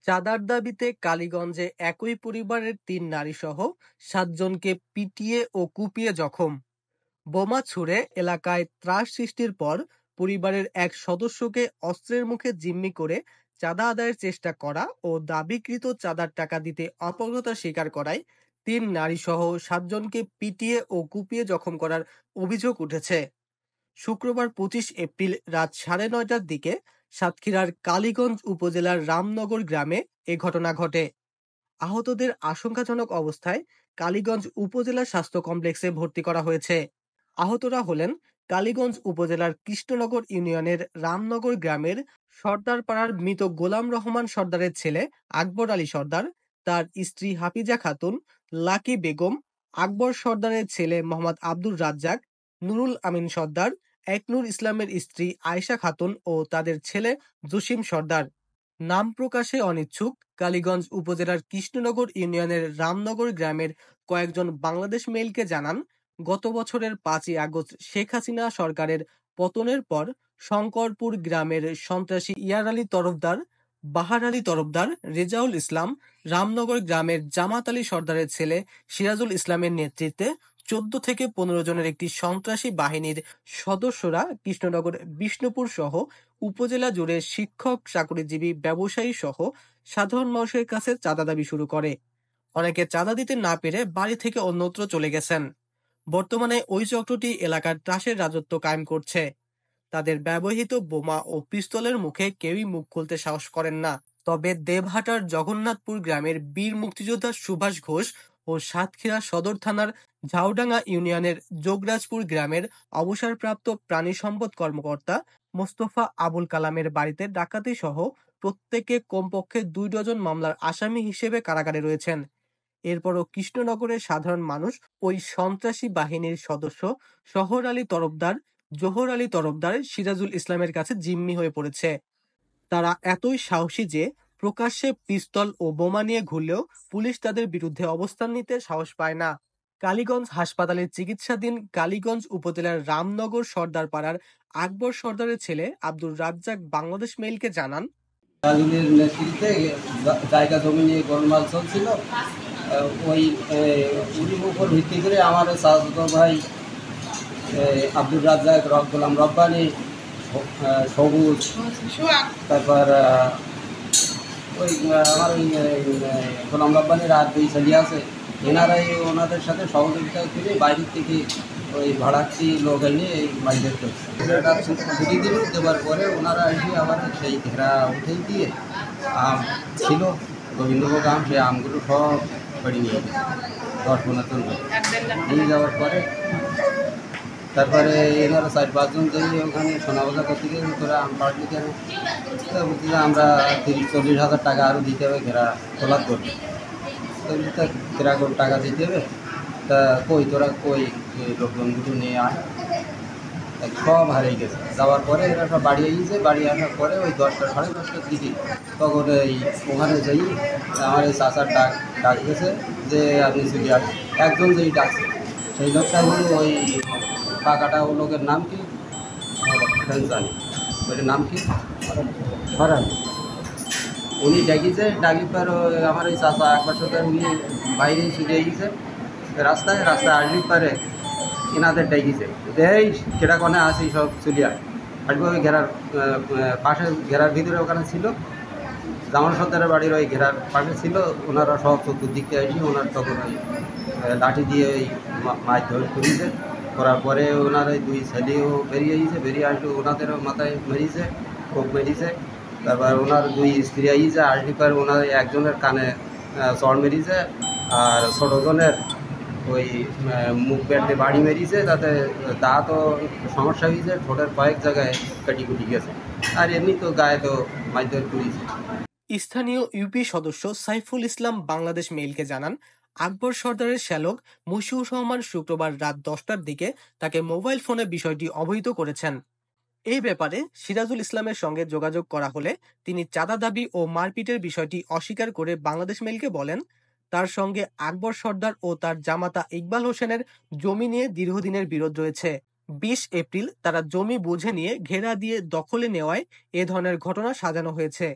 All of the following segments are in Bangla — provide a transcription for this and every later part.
চাঁদার দাবিতে কালীগঞ্জে একই পরিবারের ৩ নারীসহ ৭ জনকে পিটিয়ে ও কুপিয়ে জখম। বোমা ছুড়ে এলাকায় ত্রাস সৃষ্টির পর পরিবারের এক সদস্যকে অস্ত্রের মুখে জিম্মি করে চাঁদা আদায়ের চেষ্টা করা ও দাবিকৃত চাঁদার টাকা দিতে অপারগতা স্বীকার করায় ৩ নারীসহ ৭ জনকে পিটিয়ে ও কুপিয়ে জখম করার অভিযোগ উঠেছে। শুক্রবার ২৫ এপ্রিল রাত ৯:৩০টার দিকে সাতক্ষীরার কালীগঞ্জ উপজেলার রামনগর গ্রামে এ ঘটনা ঘটে। আহতদের আশঙ্কাজনক অবস্থায় কালীগঞ্জ উপজেলা স্বাস্থ্য কমপ্লেক্সে ভর্তি করা হয়েছে। আহতরা হলেন কালীগঞ্জ উপজেলার কৃষ্ণনগর ইউনিয়নের রামনগর গ্রামের সর্দারপাড়ার মৃত গোলাম রহমান সর্দারের ছেলে আকবর আলী সর্দার, তার স্ত্রী হাফিজা খাতুন, লাকি বেগম, আকবর সর্দারের ছেলে মোহাম্মদ আব্দুর রাজ্জাক, নুরুল আমিন সর্দার, একনুর ইসলামের স্ত্রী আয়েশা খাতুন ও তাদের ছেলে জসিম সর্দার। নাম প্রকাশে অনিচ্ছুক কালীগঞ্জ উপজেলার কৃষ্ণনগর ইউনিয়নের রামনগর গ্রামের কয়েকজন বাংলাদেশ মেইলকে জানান, গত বছরের ৫ই আগস্ট শেখ হাসিনা সরকারের পতনের পর শঙ্করপুর গ্রামের সন্ত্রাসী ইয়ার আলী তরফদার, বাহার আলী তরফদার, রেজাউল ইসলাম, রামনগর গ্রামের জামাত আলী সর্দারের ছেলে সিরাজুল ইসলামের নেতৃত্বে ১৪ থেকে ১৫ জনের একটি সন্ত্রাসী বাহিনীর সদস্যরা কৃষ্ণনগর, বিষ্ণুপুর সহ উপজেলা জুড়ে শিক্ষক, চাকরিজীবী, ব্যবসায়ী সহ সাধারণ মানুষের কাছে চাঁদা দাবি শুরু করে। অনেকে চাঁদা দিতে না পেরে বাড়ি থেকে অন্যত্র চলে গেছেন। বর্তমানে ওই চক্রটি এলাকার ত্রাসের রাজত্ব কায়েম করছে। তাদের ব্যবহৃত বোমা ও পিস্তলের মুখে কেউই মুখ খুলতে সাহস করেন না। তবে দেবহাটার জগন্নাথপুর গ্রামের বীর মুক্তিযোদ্ধা সুভাষ ঘোষ ও সাতক্ষীরা সদর থানার ঝাউডাঙ্গা ইউনিয়নের যোগরাজপুর গ্রামের অবসরপ্রাপ্ত প্রাণী সম্পদ কর্মকর্তা মোস্তফা আবুল কালামের বাড়িতে ডাকাতি সহ প্রত্যেকে কমপক্ষে ২ ডজন মামলার আসামি হিসেবে কারাগারে রয়েছেন। এরপরও কৃষ্ণনগরের সাধারণ মানুষ ওই সন্ত্রাসী বাহিনীর সদস্য শহর আলী তরফদার, জোহর আলী তরফদার, সিরাজুল ইসলামের কাছে জিম্মি হয়ে পড়েছে। তারা এতই সাহসী যে প্রকাশ্যে পিস্তল ও বোমা নিয়ে ঘুরলেও পুলিশ তাদের বিরুদ্ধে অবস্থান নিতে সাহস পায় না। কালীগঞ্জ হাসপাতালে চিকিৎসাধীন কালীগঞ্জ উপজেলার রামনগর সর্দারপাড়ার আকবর সর্দারের ছেলে আব্দুর রাজ্জাক বাংলাদেশ মেইলকে জানান, রাজুলের নেতৃত্বে জায়গা জমি নিয়ে গোলমাল চলছিল। ওই উরির উপর ভিত্তি করে আমার চাচাতো ভাই আব্দুর রাজ্জাক, গোলাম রব্বানি, সবুজ, তারপর ওই আমার ওই গোলাম রব্বানির আর ২ ছেলে আছে, এনারাই ওনাদের সাথে সহযোগিতা করে বাইরের থেকে ওই ভাড়াচ্ছি লোক এনে এই মাইদের করছে। এটা ছুটি দিল, দেওয়ার পরে ওনারা এসে আবার সেই ঘেরা উঠেই দিয়ে আম ছিল, গোবিন্দভোগ আম, সেই আমগুলো সব বাড়ি নিয়ে গেছে ১০-১৫ নিয়ে যাওয়ার পরে তারপরে এনারা ৪-৫ জন যাই ওখানে সোনাবাজা করতে গিয়ে তোরা আম পাড়লি কেন, বলছি যে আমরা ৩০-৪০ হাজার টাকা আরও দিতে হবে ঘেরা তোলার করবে। তো কিরকম টাকা দিতে হবে, তা কই তোরা কই লোকজনগুলো নিয়ে আয়, সব হারিয়ে গেছে। যাওয়ার পরে এরা সব বাড়ি এসেছে, বাড়ি আসার পরে ওই ১০টা-১০:৩০ দিকে তখন এই ওখানে যাই আমার এই চাচার ডাক গেছে যে আপনি চলে আসেন। একজন যেই ডাকছে সেই লোকটা হলো ওই পাকাটা লোকের নাম কি জানি, ওইটার নাম কি ফরান। উনি ডাকিছে, ডাকি পর আমার এই চাচা একবার সাথে উনি বাইরে ছুটে গেছে রাস্তায় আসলি পারে এনাদের ডাকিছে, এই কেটা কোনে আসি সব চলিয়া আসবে। ওই ঘেরার পাশে, ঘেরার ভিতরে ওখানে ছিল জামান সর্দারের বাড়ির ওই ঘেরার পাশে ছিল। ওনারা সব চতুর্দিকে আসি ওনার তখন ওই লাঠি দিয়ে ওই মাছ ধরে করিয়েছে। করার পরে ওনার ওই ২ ছেলেও বেরিয়ে গিয়েছে, বেরিয়ে আসলে ওনাদেরও মাথায় মেরিয়েছে, কোপ মেরিয়েছে। তারপর ওনার ২ স্ত্রী আইছে, আসলি পর ওনার একজনের কানে চড় মেরিয়েছে, আর ছোটোজনের ওই মুখ পেটে বাড়ি মেরিয়েছে, তাতে দাঁতও সমস্যা হয়েছে, ঠোঁটের কয়েক জায়গায় কাটি গেছে, আর এমনি তো গায়ে তো মাইদর করিয়েছে। স্থানীয় ইউপি সদস্য সাইফুল ইসলাম বাংলাদেশ মেইলকে জানান, আকবর সর্দারের শ্যালক মশিউর রহমান শুক্রবার রাত ১০টার দিকে তাকে মোবাইল ফোনে বিষয়টি অবহিত করেছেন। এই ব্যাপারে সিরাজুল ইসলামের সঙ্গে যোগাযোগ করা হলে তিনি চাঁদা দাবি ও মারপিটের বিষয়টি অস্বীকার করে বাংলাদেশ মেইলকে বলেন, তার সঙ্গে আকবর সর্দার ও তার জামাতা ইকবাল হোসেনের জমি নিয়ে দীর্ঘদিনের বিরোধ রয়েছে। ২০ এপ্রিল তারা জমি বুঝে নিয়ে ঘেরা দিয়ে দখলে নেওয়ায় এ ধরনের ঘটনা সাজানো হয়েছে।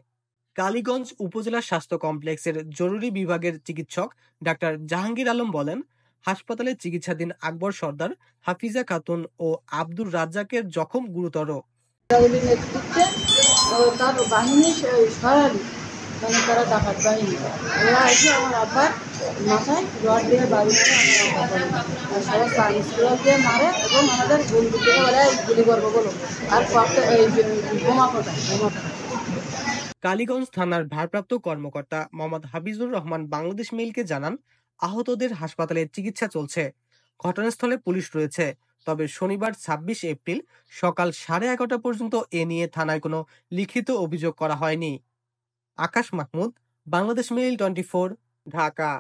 কালীগঞ্জ উপজেলা স্বাস্থ্য কমপ্লেক্সের জরুরি বিভাগের চিকিৎসক ডাক্তার জাহাঙ্গীর আলম বলেন, হাসপাতালে চিকিৎসাধীন আকবর সর্দার, হাফিজা খাতুন ও আব্দুর রাজ্জাকের জখম গুরুতর। রাহুলের নেতৃত্বে তার বাহিনী সরালি, মানে তারা ডাকাত বাহিনী, ওরা এসে আমার আব্বার মাথায় রড দিয়ে বাড়ি মারে, আমার আব্বা আর সবাই পানি দিয়ে মারে এবং আমাদের বন্ধুকে ওরা গুলি করবো বলো আর বোমা ফোটায়। কালীগঞ্জ থানার ভারপ্রাপ্ত কর্মকর্তা মোহাম্মদ হাফিজুর রহমান বাংলাদেশ মেইলকে জানান, আহতদের হাসপাতালে চিকিৎসা চলছে। ঘটনাস্থলে পুলিশ রয়েছে। তবে শনিবার ২৬ এপ্রিল সকাল 11:30 পর্যন্ত এ নিয়ে থানায় কোনো লিখিত অভিযোগ করা হয়নি। আকাশ মাহমুদ, বাংলাদেশ মেইল 24, ঢাকা।